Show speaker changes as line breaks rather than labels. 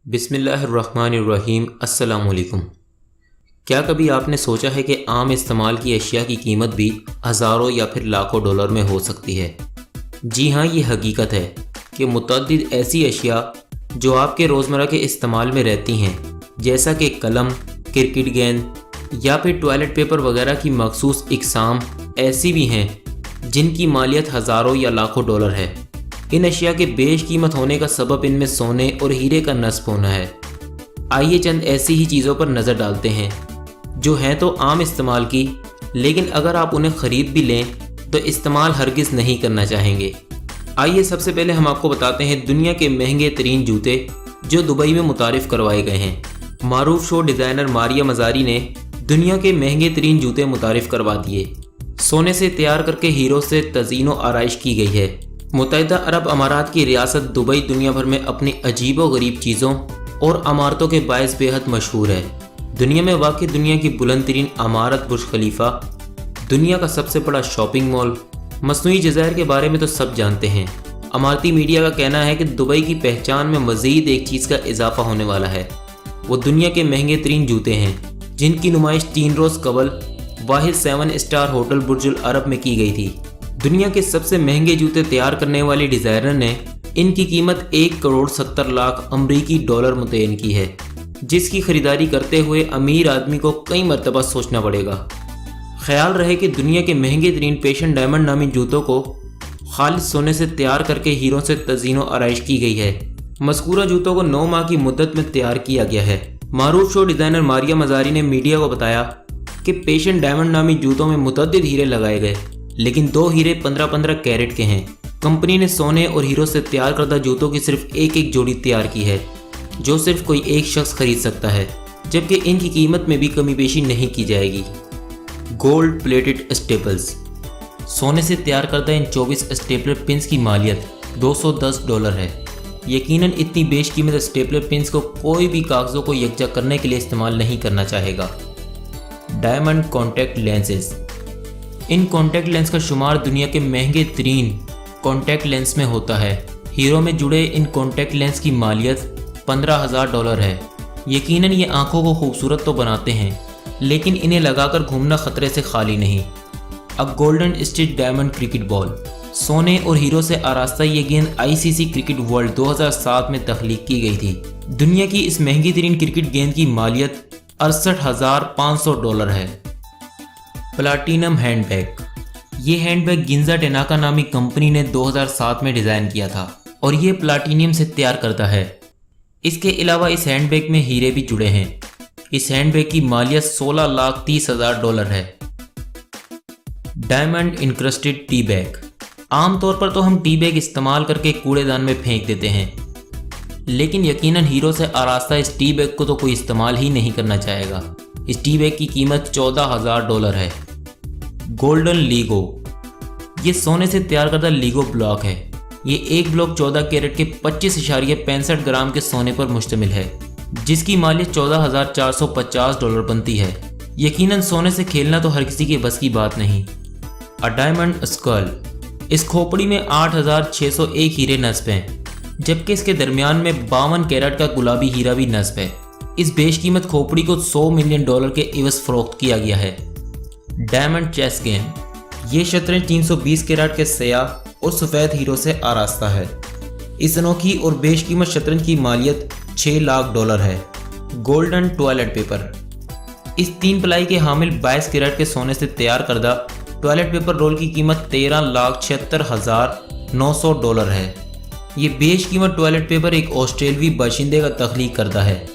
بسم اللہ الرحمن الرحیم۔ السلام علیکم۔ کیا کبھی آپ نے سوچا ہے کہ عام استعمال کی اشیاء کی قیمت بھی ہزاروں یا پھر لاکھوں ڈالر میں ہو سکتی ہے؟ جی ہاں، یہ حقیقت ہے کہ متعدد ایسی اشیاء جو آپ کے روزمرہ کے استعمال میں رہتی ہیں، جیسا کہ قلم، کرکٹ گیند یا پھر ٹوائلٹ پیپر وغیرہ کی مخصوص اقسام ایسی بھی ہیں جن کی مالیت ہزاروں یا لاکھوں ڈالر ہے۔ ان اشیاء کے بیش قیمت ہونے کا سبب ان میں سونے اور ہیرے کا نصب ہونا ہے۔ آئیے چند ایسی ہی چیزوں پر نظر ڈالتے ہیں جو ہیں تو عام استعمال کی، لیکن اگر آپ انہیں خرید بھی لیں تو استعمال ہرگز نہیں کرنا چاہیں گے۔ آئیے سب سے پہلے ہم آپ کو بتاتے ہیں دنیا کے مہنگے ترین جوتے جو دبئی میں متعارف کروائے گئے ہیں۔ معروف شو ڈیزائنر ماریا مزاری نے دنیا کے مہنگے ترین جوتے متعارف کروا دیے۔ سونے سے تیار کر کے ہیروں سے تزئین و آرائش کی گئی ہے۔ متحدہ عرب امارات کی ریاست دبئی دنیا بھر میں اپنی عجیب و غریب چیزوں اور عمارتوں کے باعث بے حد مشہور ہے۔ دنیا میں واقع دنیا کی بلند ترین عمارت برج خلیفہ، دنیا کا سب سے بڑا شاپنگ مال، مصنوعی جزائر کے بارے میں تو سب جانتے ہیں۔ اماراتی میڈیا کا کہنا ہے کہ دبئی کی پہچان میں مزید ایک چیز کا اضافہ ہونے والا ہے، وہ دنیا کے مہنگے ترین جوتے ہیں جن کی نمائش 3 روز قبل واحد 7 اسٹار ہوٹل برج العرب میں کی گئی تھی۔ دنیا کے سب سے مہنگے جوتے تیار کرنے والے ڈیزائنر نے ان کی قیمت 1,70,00,000 امریکی ڈالر متعین کی ہے، جس کی خریداری کرتے ہوئے امیر آدمی کو کئی مرتبہ سوچنا پڑے گا۔ خیال رہے کہ دنیا کے مہنگے ترین پیشن ڈائمنڈ نامی جوتوں کو خالص سونے سے تیار کر کے ہیروں سے تزئین و آرائش کی گئی ہے۔ مذکورہ جوتوں کو 9 ماہ کی مدت میں تیار کیا گیا ہے۔ معروف شو ڈیزائنر ماریا مزاری نے میڈیا کو بتایا کہ پیشن ڈائمنڈ نامی جوتوں میں متعدد ہیرے لگائے گئے، لیکن 2 ہیرے 15 کیرٹ کے ہیں۔ کمپنی نے سونے اور ہیروں سے تیار کردہ جوتوں کی صرف ایک جوڑی تیار کی ہے جو صرف کوئی ایک شخص خرید سکتا ہے، جبکہ ان کی قیمت میں بھی کمی بیشی نہیں کی جائے گی۔ Gold plated staples. سونے سے تیار کردہ ان 24 اسٹیپلر پنس کی مالیت $210 ہے۔ یقیناً اتنی بیش قیمت اسٹیپلر پنس کو کوئی بھی کاغذوں کو یکجا کرنے کے لیے استعمال نہیں کرنا چاہے گا۔ Diamond contact lenses. ان کانٹیکٹ لینس کا شمار دنیا کے مہنگے ترین کانٹیکٹ لینس میں ہوتا ہے۔ ہیروں میں جڑے ان کانٹیکٹ لینس کی مالیت $15,000 ہے۔ یقیناً یہ آنکھوں کو خوبصورت تو بناتے ہیں، لیکن انہیں لگا کر گھومنا خطرے سے خالی نہیں۔ اب golden stitch diamond cricket ball. سونے اور ہیروں سے آراستہ یہ گیند ICC کرکٹ ورلڈ 2007 میں تخلیق کی گئی تھی۔ دنیا کی اس مہنگی ترین کرکٹ گیند کی مالیت $68,500 ہے۔ Platinum handbag. یہ ہینڈ بیگ گنزا ٹیناکا نامی کمپنی نے 2007 میں ڈیزائن کیا تھا اور یہ پلاٹینیم سے تیار کرتا ہے۔ اس کے علاوہ اس ہینڈ بیگ میں ہیرے بھی جڑے ہیں۔ اس ہینڈ بیگ کی مالیت $16,30,000 ہے۔ Diamond encrusted tea bag. عام طور پر تو ہم ٹی بیگ استعمال کر کے کوڑے دان میں پھینک دیتے ہیں، لیکن یقیناً ہیروں سے آراستہ اس ٹی بیگ کو تو کوئی استعمال ہی نہیں کرنا چاہے گا۔ اس ٹی بیگ کی قیمت $14,000 ہے۔ Golden Lego. یہ سونے سے تیار کردہ لیگو بلاک ہے۔ یہ ایک بلاک 14 کیرٹ کے 25.65 گرام کے سونے پر مشتمل ہے، جس کی مالیت $14,450 بنتی ہے۔ یقیناً سونے سے کھیلنا تو ہر کسی کے بس کی بات نہیں۔ Diamond skill. اس کھوپڑی میں 8,601 ہیرے نصب ہیں، جبکہ اس کے درمیان میں 52 کیرٹ کا گلابی ہیرا بھی نصب ہے۔ اس بیش قیمت کھوپڑی کو $100 ملین کے عوض فروخت کیا گیا ہے۔ Diamond chess game. یہ شطرنج 320 کیرٹ کے سیاہ اور سفید ہیروں سے آراستہ ہے۔ اس انوکھی اور بیش قیمت شطرنج کی مالیت $6,00,000 ہے۔ Golden toilet paper. اس 3 پلائی کے حامل 22 کیرٹ کے سونے سے تیار کردہ ٹوائلٹ پیپر رول کی قیمت $13,76,900 ہے۔ یہ بیش قیمت ٹوائلٹ پیپر ایک آسٹریلوی باشندے کا تخلیق کردہ ہے۔